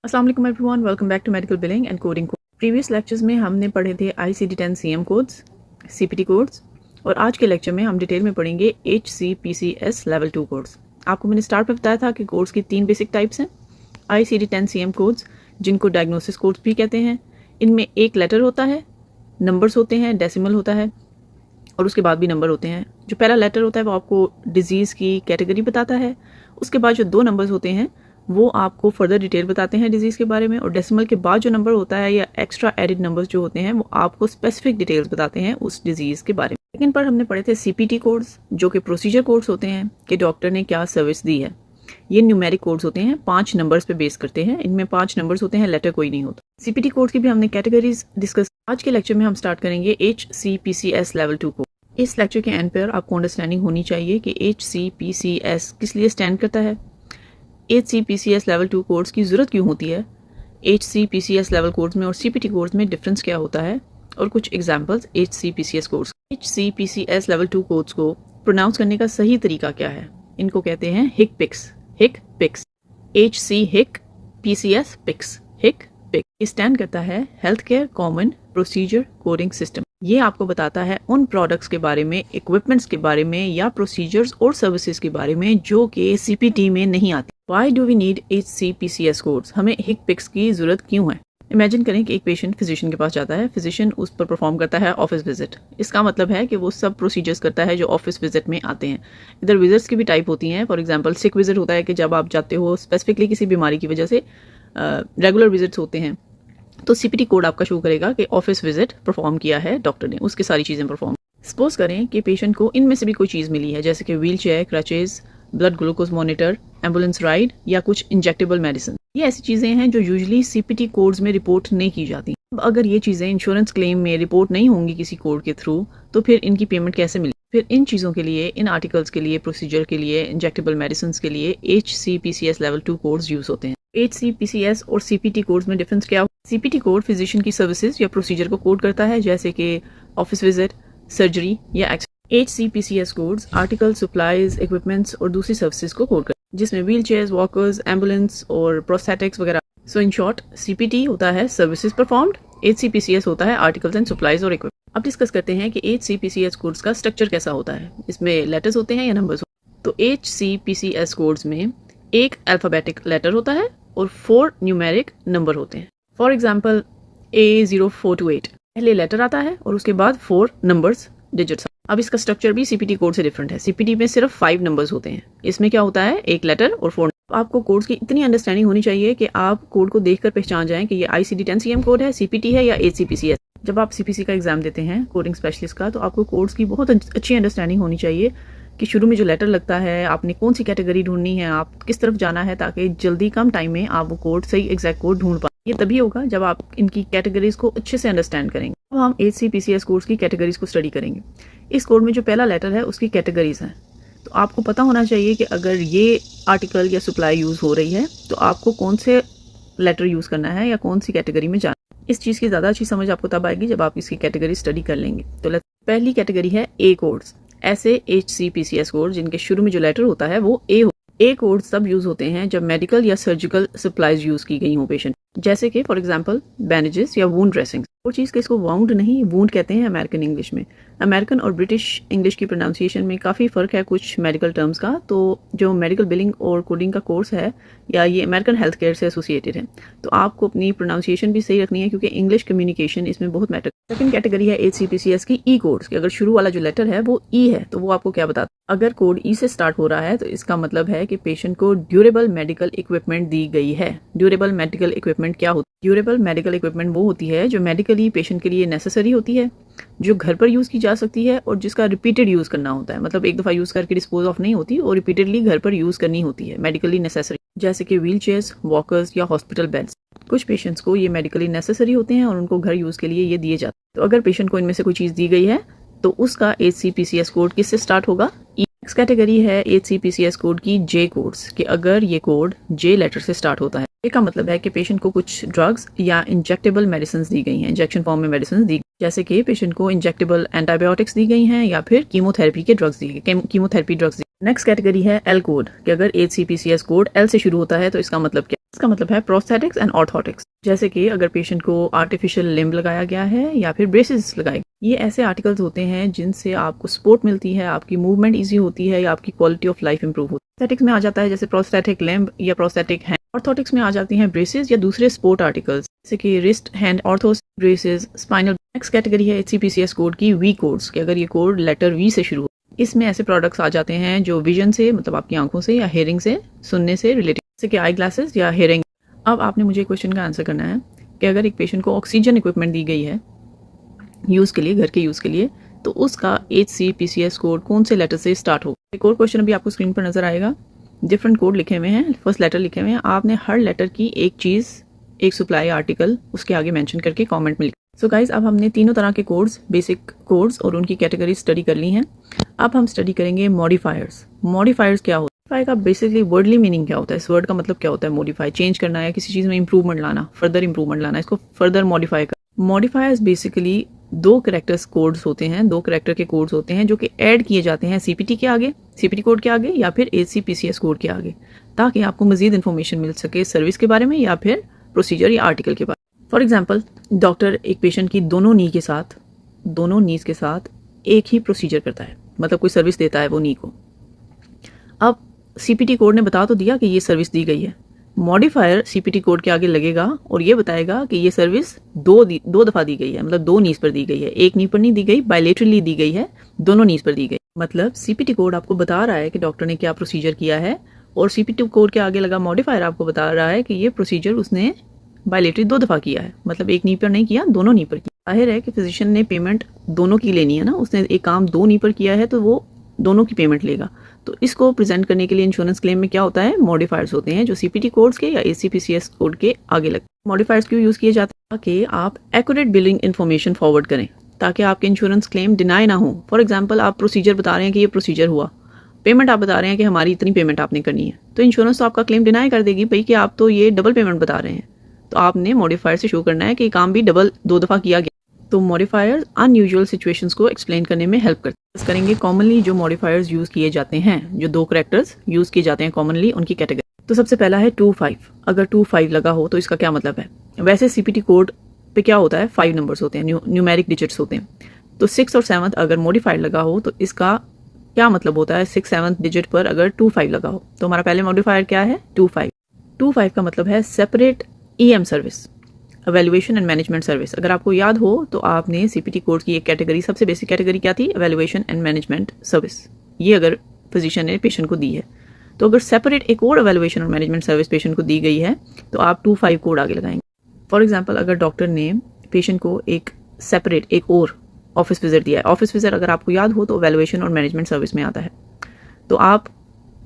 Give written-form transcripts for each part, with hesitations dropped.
अस्सलाम वालेकुम everyone, welcome back to medical billing and coding. Previous lectures में हमने पढ़े थे ICD-10 कोड्स, CPT कोड्स, और आज के लेक्चर में हम डिटेल में पढ़ेंगे HCPCS लेवल 2 कोड्स। आपको मैंने स्टार्ट में बताया था कि कोड्स की 3 बेसिक टाइप्स हैं। ICD-10 कोड्स, जिनको डायग्नोसिस कोड्स भी कहते हैं, इनमें एक लेटर होता है, नंबर्स होते हैं, डेसिमल होता है और उसके बाद भी नंबर होते हैं। जो पहला लेटर होता है वो आपको डिजीज़ की कैटेगरी बताता है। उसके बाद जो 2 नंबर्स होते हैं वो आपको फर्दर डिटेल बताते हैं डिजीज़ के बारे में, और डेसिमल के बाद जो नंबर होता है या एक्स्ट्रा एडिड नंबर्स जो होते हैं वो आपको स्पेसिफिक डिटेल्स बताते हैं उस डिजीज़ के बारे में। सेकंड पर हमने पढ़े थे CPT कोड्स, जो कि प्रोसीजर कोड्स होते हैं कि डॉक्टर ने क्या सर्विस दी है। ये न्यूमेरिक कोड्स होते हैं, 5 नंबर्स पे बेस करते हैं। इनमें 5 नंबर्स होते हैं, लेटर कोई नहीं होता। CPT कोड्स की भी हमने कैटेगरीज डिस्कस। आज के लेक्चर में हम स्टार्ट करेंगे HCPCS लेवल 2 कोड। इस लेक्चर के एंड पर आपको अंडरस्टैंडिंग होनी चाहिए कि HCPCS किस लिए स्टैंड करता है, HCPCS लेवल 2 कोड्स की ज़रूरत क्यों होती है, HCPCS लेवल कोड्स में और CPT कोड्स में डिफरेंस क्या होता है, और कुछ examples HCPCS codes. HCPCS level 2 codes को प्रोनाउंस करने का सही तरीका क्या है? इनको कहते हैं HCPCS, HCPCS, HCPCS, HCPCS। ये स्टैंड करता है health care common procedure coding system. ये आपको बताता है उन प्रोडक्ट्स के बारे में, इक्विपमेंट्स के बारे में या प्रोसीजर्स और सर्विसेज के बारे में जो कि CPT में नहीं आती। Why do we need HCPCS codes? हमें HCPCS की जरूरत क्यों है? इमेजिन करें कि एक पेशेंट फिजिशियन के पास जाता है, फिजिशियन उस पर परफॉर्म करता है ऑफिस विजिट। इसका मतलब है कि वो सब प्रोसीजर्स करता है जो ऑफिस विजिट में आते हैं। इधर विजिट्स की भी टाइप होती हैं। फॉर एग्जांपल सिक विजिट होता है कि जब आप जाते हो स्पेसिफिकली किसी बीमारी की वजह से। रेगुलर विजिट्स होते हैं तो CPT कोड आपका शो करेगा कि ऑफिस विजिट परफॉर्म किया है डॉक्टर ने, उसकी सारी चीज़ें परफॉर्म। सपोज करें कि पेशेंट को इनमें से भी कोई चीज़ मिली है, जैसे कि wheel chair, crutches, blood glucose monitor, ambulance ride या कुछ इंजेक्टेबल मेडिसिन। ये ऐसी चीज़ें हैं जो यूजुअली CPT कोड्स में रिपोर्ट नहीं की जाती। अब अगर ये चीज़ें इंश्योरेंस क्लेम में रिपोर्ट नहीं होंगी किसी कोड के थ्रू, तो फिर इनकी पेमेंट कैसे मिलेगी? फिर इन चीज़ों के लिए, इन आर्टिकल्स के लिए, प्रोसीजर के लिए, इंजेक्टेबल मेडिसिन के लिए HCPCS लेवल 2 कोड्स यूज होते हैं। HCPCS और CPT कोड्स में डिफरेंस क्या? CPT कोड फिजिशियन की सर्विसेज या प्रोसीजर को कोड करता है, जैसे कि ऑफिस विजिट, सर्जरी या accident. HCPCS codes article, supplies, equipments और दूसरी सर्विसेज को कोड करते हैं, जिसमें व्हील चेयर्स, वॉकर्स, एम्बुलेंस और प्रोस्थेटिक्स वगैरह। सो इन शॉर्ट, CPT होता है सर्विसेज परफॉर्म्ड, HCPCS होता है आर्टिकल्स एंड सप्लाईज और इक्विपमेंट। अब डिस्कस करते हैं कि HCPCS कोड्स का स्ट्रक्चर कैसा होता है, इसमें लेटर्स होते हैं या नंबर्स। तो HCPCS कोड्स में एक अल्फाबेटिक लेटर होता है और 4 न्यूमेरिक नंबर होते हैं। फॉर एग्जाम्पल A0428 पहले लेटर आता है और उसके बाद 4 नंबर्स डिजिट्स। अब इसका स्ट्रक्चर भी CPT कोड से डिफरेंट है। CPT में सिर्फ 5 नंबर्स होते हैं, इसमें क्या होता है, एक लेटर और 4। आपको कोड्स की इतनी अंडरस्टैंडिंग होनी चाहिए कि आप कोड को देखकर पहचान जाएं कि ये ICD-10 कोड है, CPT है या HCPCS। जब आप CPC का एग्जाम देते हैं कोडिंग स्पेशलिस्ट का, तो आपको कोड्स की बहुत अच्छी अंडरस्टैंडिंग होनी चाहिए कि शुरू में जो लेटर लगता है आपने कौन सी कैटेगरी ढूंढनी है, आप किस तरफ जाना है, ताकि जल्दी कम टाइम में आप वो कोड, सही एग्जैक्ट कोड ढूंढ पाए। ये तभी होगा जब आप इनकी कैटेगरीज को अच्छे से अंडरस्टैंड करेंगे। अब हम HCPCS कोड्स की कैटेगरीज को स्टडी करेंगे। इस कोड में जो पहला लेटर है उसकी कैटेगरीज हैं, तो आपको पता होना चाहिए कि अगर ये आर्टिकल या सप्लाई यूज हो रही है तो आपको कौन से लेटर यूज करना है या कौन सी कैटेगरी में जाना है। इस चीज़ की ज़्यादा अच्छी समझ आपको तब आएगी जब आप इसकी कैटेगरी स्टडी कर लेंगे। तो पहली कैटेगरी है A कोड्स। ऐसे HCPCS कोड जिनके शुरू में जो लेटर होता है वो A हो। A कोड तब यूज होते हैं जब मेडिकल या सर्जिकल सप्लाईज यूज की गई हो पेशेंट, जैसे कि फॉर एग्जांपल बैंडेजेस या वूंड ड्रेसिंग। वो चीज़ के इसको वाउंड नहीं, वूंड कहते हैं अमेरिकन इंग्लिश में। अमेरिकन और ब्रिटिश इंग्लिश की प्रोनाउंसिएशन में काफ़ी फ़र्क है कुछ मेडिकल टर्म्स का। तो जो मेडिकल बिलिंग और कोडिंग का कोर्स है या ये अमेरिकन हेल्थ केयर से एसोसिएटेड है, तो आपको अपनी प्रोनाउंसिएशन भी सही रखनी है क्योंकि इंग्लिश कम्युनिकेशन इसमें बहुत मैटर। सेकंड कैटेगरी है HCPCS की E कोड्स कि अगर शुरू वाला जो लेटर है वो E है तो वो आपको क्या बताता है। अगर कोड E से स्टार्ट हो रहा है तो इसका मतलब है कि पेशेंट को ड्यूरेबल मेडिकल इक्विपमेंट दी गई है। ड्यूरेबल मेडिकल इक्विपमेंट क्या होती है? ड्यूरेबल मेडिकल इक्विपमेंट वो होती है जो मेडिकली पेशेंट के लिए नेसेसरी होती है, जो घर पर यूज़ की जा सकती है और जिसका रिपीटेड यूज़ करना होता है। मतलब एक दफ़ा यूज़ करके डिस्पोज ऑफ नहीं होती और रिपीटेडली घर पर यूज़ करनी होती है, मेडिकली नेसेसरी, जैसे कि व्हील चेयर्स, वॉकर्स या हॉस्पिटल बेड्स। कुछ पेशेंट्स को ये मेडिकली नेसेसरी होते हैं और उनको घर यूज़ के लिए ये दिए जाते हैं। तो अगर पेशेंट को इनमें से कोई चीज़ दी गई है तो उसका HCPCS कोड किससे स्टार्ट होगा? नेक्स्ट कैटेगरी है HCPCS कोड की J कोड्स कि अगर ये कोड J लेटर से स्टार्ट होता है, इसका मतलब है कि पेशेंट को कुछ ड्रग्स या इंजेक्टेबल मेडिसिन दी गई हैं, इंजेक्शन फॉर्म में मेडिसिन दी, जैसे कि पेशेंट को इंजेक्टेबल एंटीबायोटिक्स दी गई हैं या फिर कीमोथेरेपी के ड्रग्स दी गई, कीमोथेरेपी ड्रग्स दी। नेक्स्ट कैटेगरी है L कोड कि अगर HCPCS कोड L से शुरू होता है तो इसका मतलब क्या? इसका मतलब है प्रोस्थेटिक्स एंड ऑर्थोटिक्स। जैसे कि अगर पेशेंट को आर्टिफिशियल लिम्ब लगाया गया है या फिर ब्रेसेस लगाए, ये ऐसे आर्टिकल्स होते हैं जिनसे आपको सपोर्ट मिलती है, आपकी मूवमेंट ईजी होती है या आपकी क्वालिटी ऑफ लाइफ इंप्रूव होती है। प्रोस्थेटिक्स में आ जाता है जैसे प्रोस्थेटिक लिम्ब या प्रोस्थेटिक हैंड। ऑर्थोटिक्स में आ जाती हैं ब्रेसेस या दूसरे स्पोर्ट आर्टिकल्स जैसे कि wrist hand orthos, braces, spinal. Next category है HCPCS कोड की वी कोड्स कि अगर ये कोड लेटर वी से शुरू हो। इसमें ऐसे प्रोडक्ट्स आ जाते हैं जो विजन से, मतलब आपकी आंखों से या हेयरिंग से, सुनने से रिलेटेड, जैसे कि आई ग्लासेस या हेयरिंग। अब आपने मुझे क्वेश्चन का आंसर करना है कि अगर एक पेशेंट को ऑक्सीजन इक्विपमेंट दी गई है यूज़ के लिए, घर के यूज़ के लिए, तो उसका HCPCS कोड कौन से लेटर से स्टार्ट होगा। एक और क्वेश्चन अभी आपको स्क्रीन पर नजर आएगा। डिफरेंट कोड लिखे हुए हैं, फर्स्ट लेटर लिखे हुए हैं। आपने हर लेटर की एक चीज़, एक सप्लाई आर्टिकल उसके आगे मेंशन करके कमेंट में लिखा। सो गाइज, अब हमने तीनों तरह के कोड्स, बेसिक कोड्स और उनकी कैटेगरी स्टडी कर ली हैं। अब हम स्टडी करेंगे मॉडिफायर्स। मॉडिफायर्स क्या होता है? मॉडिफाई का बेसिकली वर्डली मीनिंग क्या होता है? इस वर्ड का मतलब क्या होता है? मॉडिफाई, चेंज करना या किसी चीज़ में इंप्रूवमेंट लाना, फर्दर इंप्रूवमेंट लाना, इसको फर्दर मॉडिफाई कर। मॉडिफायर्स बेसिकली दो कैरेक्टर्स कोड्स होते हैं, दो कैरेक्टर के कोड्स होते हैं जो कि ऐड किए जाते हैं CPT के आगे, CPT कोड के आगे या फिर HCPCS कोड के आगे, ताकि आपको मजीद इन्फॉर्मेशन मिल सके सर्विस के बारे में या फिर प्रोसीजर या आर्टिकल के बारे में। फॉर एग्जाम्पल, डॉक्टर एक पेशेंट की दोनों नीज के साथ एक ही प्रोसीजर करता है, मतलब कोई सर्विस देता है वो नी को। अब CPT कोड ने बता तो दिया कि ये सर्विस दी गई है, मॉडिफायर CPT कोड के आगे लगेगा और ये बताएगा कि ये सर्विस दो दफा दी गई है, मतलब दो नीज पर दी गई है, एक नी पर नहीं दी गई, बायलेटरली दी गई है, दोनों नीज पर दी गई। मतलब CPT कोड आपको बता रहा है कि डॉक्टर ने क्या प्रोसीजर किया है और CPT कोड के आगे लगा मॉडिफायर आपको बता रहा है कि ये प्रोसीजर उसने बायलेटरी दो दफा किया है, मतलब एक नी पर नहीं किया, दोनों नी पर किया। जाहिर है कि फिजिशियन ने पेमेंट दोनों की लेनी है ना, उसने एक काम दो नी पर किया है तो वो दोनों की पेमेंट लेगा। तो इसको प्रेजेंट करने के लिए इंश्योरेंस क्लेम में क्या होता है? मॉडिफायर्स होते हैं जो CPT कोड्स के या HCPCS कोड के आगे लगते हैं। मॉडिफायर्स क्यों यूज किए जाते हैं? ताकि आप एक्यूरेट बिलिंग इन्फॉर्मेशन फॉरवर्ड करें, ताकि आपके इंश्योरेंस क्लेम डिनाई ना हो। फॉर एग्जाम्पल, आप प्रोसीजर बता रहे हैं कि ये प्रोसीजर हुआ, पेमेंट आप बता रहे हैं कि हमारी इतनी पेमेंट आपने करनी है, तो इंश्योरेंस तो आपका क्लेम डिनाई कर देगी भाई कि आप तो ये डबल पेमेंट बता रहे हैं। तो आपने मॉडिफायर से शो करना है कि काम भी डबल दो दफा किया गया। तो मॉडिफायर्स अनयूजुअल सिचुएशंस को एक्सप्लेन करने में हेल्प करते हैं। करेंगे कॉमनली जो मॉडिफायर्स यूज किए जाते हैं, जो दो कैरेक्टर्स यूज किए जाते हैं कॉमनली, उनकी कैटेगरी। तो सबसे पहला है 25। अगर 25 लगा हो तो इसका क्या मतलब है? वैसे CPT कोड पे क्या होता है? 5 नंबर्स होते हैं, न्यूमेरिक डिजिट्स होते हैं। तो 6 और 7 अगर मॉडिफाइड लगा हो तो इसका क्या मतलब होता है? 6, 7 डिजिट पर अगर 25 लगा हो तो हमारा पहले मॉडिफायर क्या है? 25। 25 का मतलब है separate EM service, evaluation and management service. अगर आपको याद हो तो आपने CPT कोड की एक कैटेगरी, सबसे बेसिक कैटेगरी क्या थी? Evaluation and management service. ये अगर फिजिशियन ने पेशेंट को दी है, तो अगर सेपरेट एक और एवेल्युएशन और मैनेजमेंट सर्विस पेशेंट को दी गई है तो आप 25 कोड आगे लगाएंगे। फॉर एग्जाम्पल, अगर डॉक्टर ने पेशेंट को एक सेपरेट एक और ऑफिस विजिट दिया है, ऑफिस विजिट अगर आपको याद हो तो एवेल्युएशन और मैनेजमेंट सर्विस में आता है, तो आप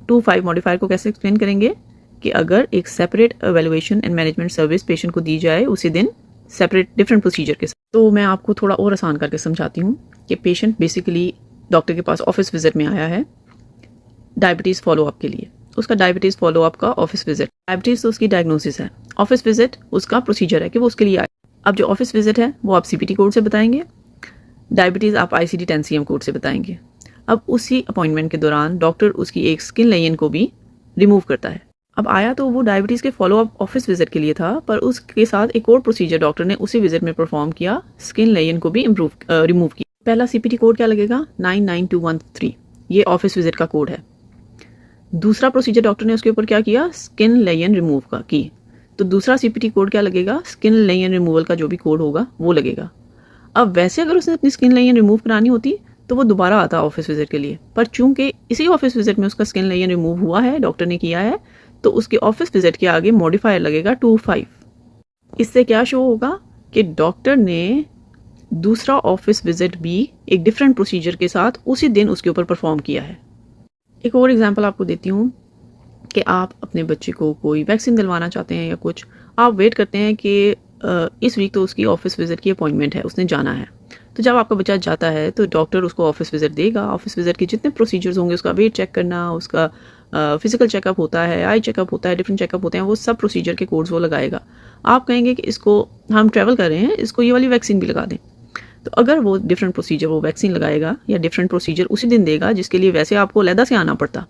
25 मॉडिफायर को कैसे एक्सप्लेन करेंगे कि अगर एक separate evaluation and management service patient को दी जाए उसी दिन सेपरेट डिफरेंट प्रोसीजर के साथ। तो मैं आपको थोड़ा और आसान करके समझाती हूँ कि पेशेंट बेसिकली डॉक्टर के पास ऑफिस विजिट में आया है डायबिटीज़ फॉलोअप के लिए। उसका डायबिटीज़ फॉलोअप का ऑफिस विजिट, डायबिटीज़ तो उसकी डायग्नोसिस है, ऑफिस विजिट उसका प्रोसीजर है कि वो उसके लिए आए। अब जो ऑफिस विजिट है वो आप CPT कोड से बताएंगे, डायबिटीज़ आप ICD-10 कोड से बताएंगे। अब उसी अपॉइंटमेंट के दौरान डॉक्टर उसकी एक स्किन लेयन को भी रिमूव करता है। अब आया तो वो डायबिटीज़ के फॉलोअप ऑफिस विजिट के लिए था, पर उसके साथ एक और प्रोसीजर डॉक्टर ने उसी विजिट में परफॉर्म किया, स्किन लेयन को भी रिमूव किया। पहला CPT कोड क्या लगेगा? 99213, ये ऑफिस विजिट का कोड है। दूसरा प्रोसीजर डॉक्टर ने उसके ऊपर क्या किया? स्किन लेयन रिमूव का की, तो दूसरा CPT कोड क्या लगेगा? स्किन लेयन रिमूवल का जो भी कोड होगा वो लगेगा। अब वैसे अगर उसने अपनी स्किन लेयन रिमूव करानी होती तो वो दोबारा आता ऑफिस विजिट के लिए, पर चूंकि इसी ऑफिस विजिट में उसका स्किन लेयन रिमूव हुआ है, डॉक्टर ने किया है, तो उसके ऑफिस विजिट के आगे मॉडिफायर लगेगा 25। इससे क्या शो होगा कि डॉक्टर ने दूसरा ऑफिस विजिट भी एक डिफरेंट प्रोसीजर के साथ उसी दिन उसके ऊपर परफॉर्म किया है। एक और एग्जांपल आपको देती हूँ कि आप अपने बच्चे को कोई वैक्सीन दिलवाना चाहते हैं या कुछ, आप वेट करते हैं कि इस वीक तो उसकी ऑफिस विजिट की अपॉइंटमेंट है, उसने जाना है। तो जब आपका बच्चा जाता है तो डॉक्टर उसको ऑफिस विजिट देगा, ऑफिस विजिट के जितने प्रोसीजर्स होंगे, उसका वेट चेक करना, उसका फिजिकल चेकअप होता है, आई चेकअप होता है, डिफरेंट चेकअप होते हैं, वो सब प्रोसीजर के कोड्स वो लगाएगा। आप कहेंगे कि इसको हम ट्रैवल कर रहे हैं, इसको ये वाली वैक्सीन भी लगा दें, तो अगर वो डिफरेंट प्रोसीजर वो वैक्सीन लगाएगा या डिफरेंट प्रोसीजर उसी दिन देगा जिसके लिए वैसे आपको अलहदा से आना पड़ता,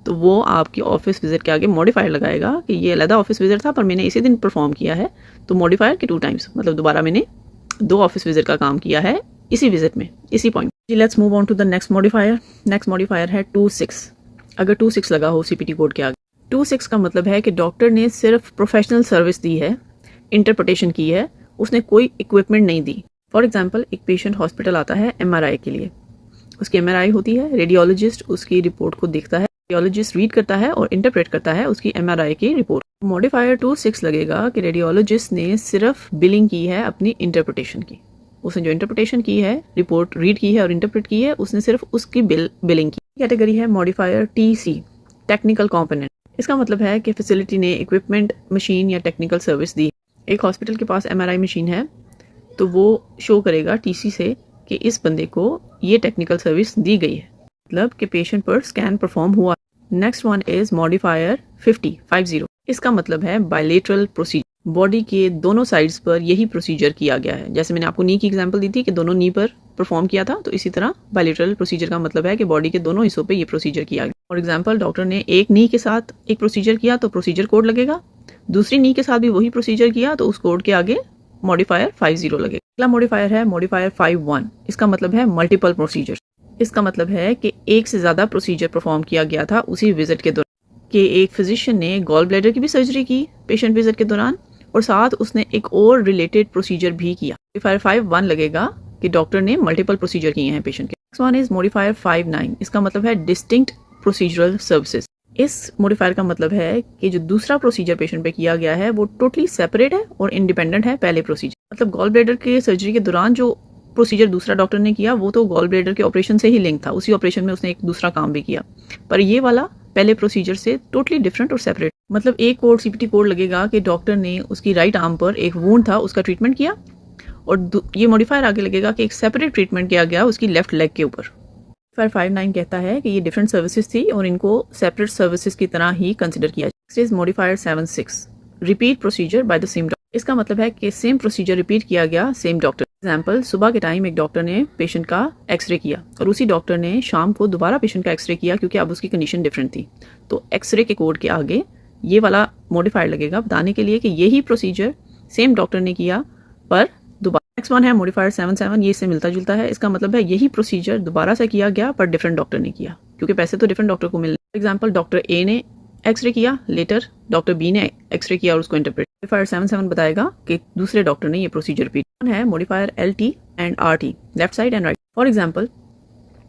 तो वो आपकी ऑफिस विजिट के आगे मॉडिफायर लगाएगा कि ये अलग ऑफिस विजिट था पर मैंने इसी दिन परफॉर्म किया है, तो मॉडिफायर के 2 टाइम्स, मतलब दोबारा मैंने 2 ऑफिस विजिट का काम किया है इसी विजिट में, इसी पॉइंट। जी let's move on to the next modifier. Next modifier है 2-6। अगर 2-6 लगा हो सीपीटी कोड के आगे, 2-6 का मतलब है कि डॉक्टर ने सिर्फ प्रोफेशनल सर्विस दी है, इंटरप्रिटेशन की है, उसने कोई इक्विपमेंट नहीं दी। फॉर एग्जाम्पल एक पेशेंट हॉस्पिटल आता है MRI के लिए, उसकी MRI होती है, रेडियोलॉजिस्ट उसकी रिपोर्ट को देखता है, रेडियोलॉजिस्ट रीड करता है और इंटरप्रेट करता है उसकी MRI की रिपोर्ट। मॉडिफायर 2-6 लगेगा कि रेडियोलॉजिस्ट ने सिर्फ बिलिंग की है अपनी इंटरप्रिटेशन की, उसने जो इंटरप्रिटेशन की है, रिपोर्ट रीड की है और इंटरप्रेट की है, उसने सिर्फ उसकी बिलिंग की। कैटेगरी है मॉडिफायर TC, टेक्निकल कॉम्पोनेंट। इसका मतलब है कि फैसिलिटी ने इक्विपमेंट, मशीन या टेक्निकल सर्विस दी। एक हॉस्पिटल के पास MRI मशीन है तो वो शो करेगा TC से कि इस बंदे को ये टेक्निकल सर्विस दी गई है, मतलब कि पेशेंट पर स्कैन परफॉर्म हुआ। Next one is modifier 50। इसका मतलब है बायलेटरल प्रोसीजर, बॉडी के दोनों साइड्स पर यही प्रोसीजर किया गया है। जैसे मैंने आपको नी की एग्जांपल दी थी कि दोनों नी पर परफॉर्म किया था, तो इसी तरह बायलेटरल प्रोसीजर का मतलब है कि बॉडी के दोनों हिस्सों पे ये प्रोसीजर किया गया। फॉर एग्जांपल डॉक्टर ने एक नी के साथ एक प्रोसीजर किया तो प्रोसीजर कोड लगेगा, दूसरी नी के साथ भी वही प्रोसीजर किया तो उस कोड के आगे मॉडिफायर 50 लगेगा। अगला मॉडिफायर है मॉडिफायर 51। इसका मतलब है मल्टीपल प्रोसीजर। इसका मतलब है कि एक से ज्यादा प्रोसीजर परफॉर्म किया गया था उसी विजिट के दौरान, कि एक फिजिशियन ने गॉल ब्लैडर की भी सर्जरी की पेशेंट विजिट के दौरान और साथ उसने एक और रिलेटेड प्रोसीजर भी किया। मॉडिफायर 51 लगेगा कि डॉक्टर ने मल्टीपल प्रोसीजर किए हैं पेशेंट के। Next one is modifier 59। इसका मतलब है डिस्टिंक्ट प्रोसीजरल सर्विसेज। इस मॉडिफायर का मतलब है कि जो दूसरा प्रोसीजर पेशेंट पे किया गया है वो टोटली सेपरेट है और इंडिपेंडेंट है पहले प्रोसीजर। मतलब गॉल ब्लैडर के सर्जरी के दौरान जो प्रोसीजर दूसरा डॉक्टर ने किया वो तो गॉल ब्लैडर के ऑपरेशन से ही लिंक था, उसी ऑपरेशन में उसने एक दूसरा काम भी किया, पर ये वाला पहले प्रोसीजर से टोटली डिफरेंट और सेपरेट। मतलब एक कोड सीपीटी कोड लगेगा कि डॉक्टर ने उसकी राइट आर्म पर एक वुंड था उसका ट्रीटमेंट किया, और ये मॉडिफायर आगे लगेगा कि एक सेपरेट ट्रीटमेंट किया गया उसकी लेफ्ट लेग के ऊपर। मॉडिफायर 59 कहता है कि ये डिफरेंट सर्विसेज थी और इनको सेपरेट सर्विसेज की तरह ही कंसिडर किया। Next is modifier 76, repeat procedure by the same doctor. इसका मतलब है कि सेम प्रोसीजर रिपीट किया गया सेम डॉक्टर। एग्जाम्पल, सुबह के टाइम एक डॉक्टर ने पेशेंट का एक्सरे किया और उसी डॉक्टर ने शाम को दोबारा पेशेंट का एक्सरे किया क्योंकि अब उसकी कंडीशन डिफरेंट थी, तो एक्सरे के कोड के आगे ये वाला मॉडिफायर लगेगा बताने के लिए कि यही प्रोसीजर सेम डॉक्टर ने किया पर दोबारा। नेक्स्ट वन है मॉडिफायर 77। ये इससे मिलता जुलता है। इसका मतलब है यही प्रोसीजर दोबारा से किया गया पर डिफरेंट डॉक्टर ने किया, क्योंकि पैसे तो डिफरेंट डॉक्टर को मिलने। फॉर एग्जाम्पल, डॉक्टर ए ने एक्सरे किया, लेटर डॉक्टर बी ने एक्सरे किया और उसको इंटरप्रेट। मॉडिफायर 77 बताएगा कि दूसरे डॉक्टर ने ये प्रोसीजर रिपीट है। Modifier LT and RT, left side and right. For example,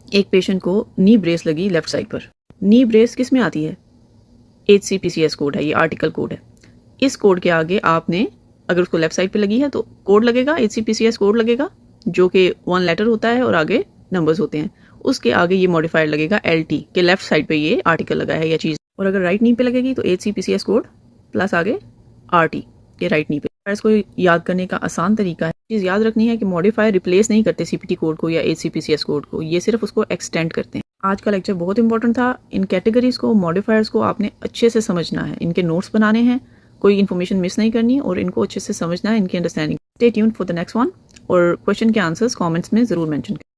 एक पेशेंट को नी ब्रेस लगी लेफ्ट साइड पर। नी ब्रेस किस में आती है? HCPCS कोड है, ये आर्टिकल कोड है। इस कोड के आगे आपने अगर उसको लेफ्ट साइड पे लगी है तो कोड लगेगा, HCPCS कोड लगेगा जो कि 1 लेटर होता है और आगे नंबर्स होते हैं। उसके आगे ये मॉडिफायर लगेगा LT के लेफ्ट साइड पे ये आर्टिकल लगा है या चीज, और अगर राइट नी पे लगेगी तो HCPCS कोड प्लस आगे RT के राइट नी पे। इसको याद करने का आसान तरीका है, चीज याद रखनी है कि मॉडिफायर रिप्लेस नहीं करते CPT कोड को या HCPCS कोड को, ये सिर्फ उसको एक्सटेंड करते हैं। आज का लेक्चर बहुत इंपॉर्टेंट था। इन कैटेगरीज को, मॉडिफायर्स को आपने अच्छे से समझना है, इनके नोट्स बनाने हैं, कोई इन्फॉर्मेशन मिस नहीं करनी और इनको अच्छे से समझना है, इनकी understanding. Stay tuned for the next one, और क्वेश्चन के आंसर्स कमेंट्स में जरूर मेंशन करें।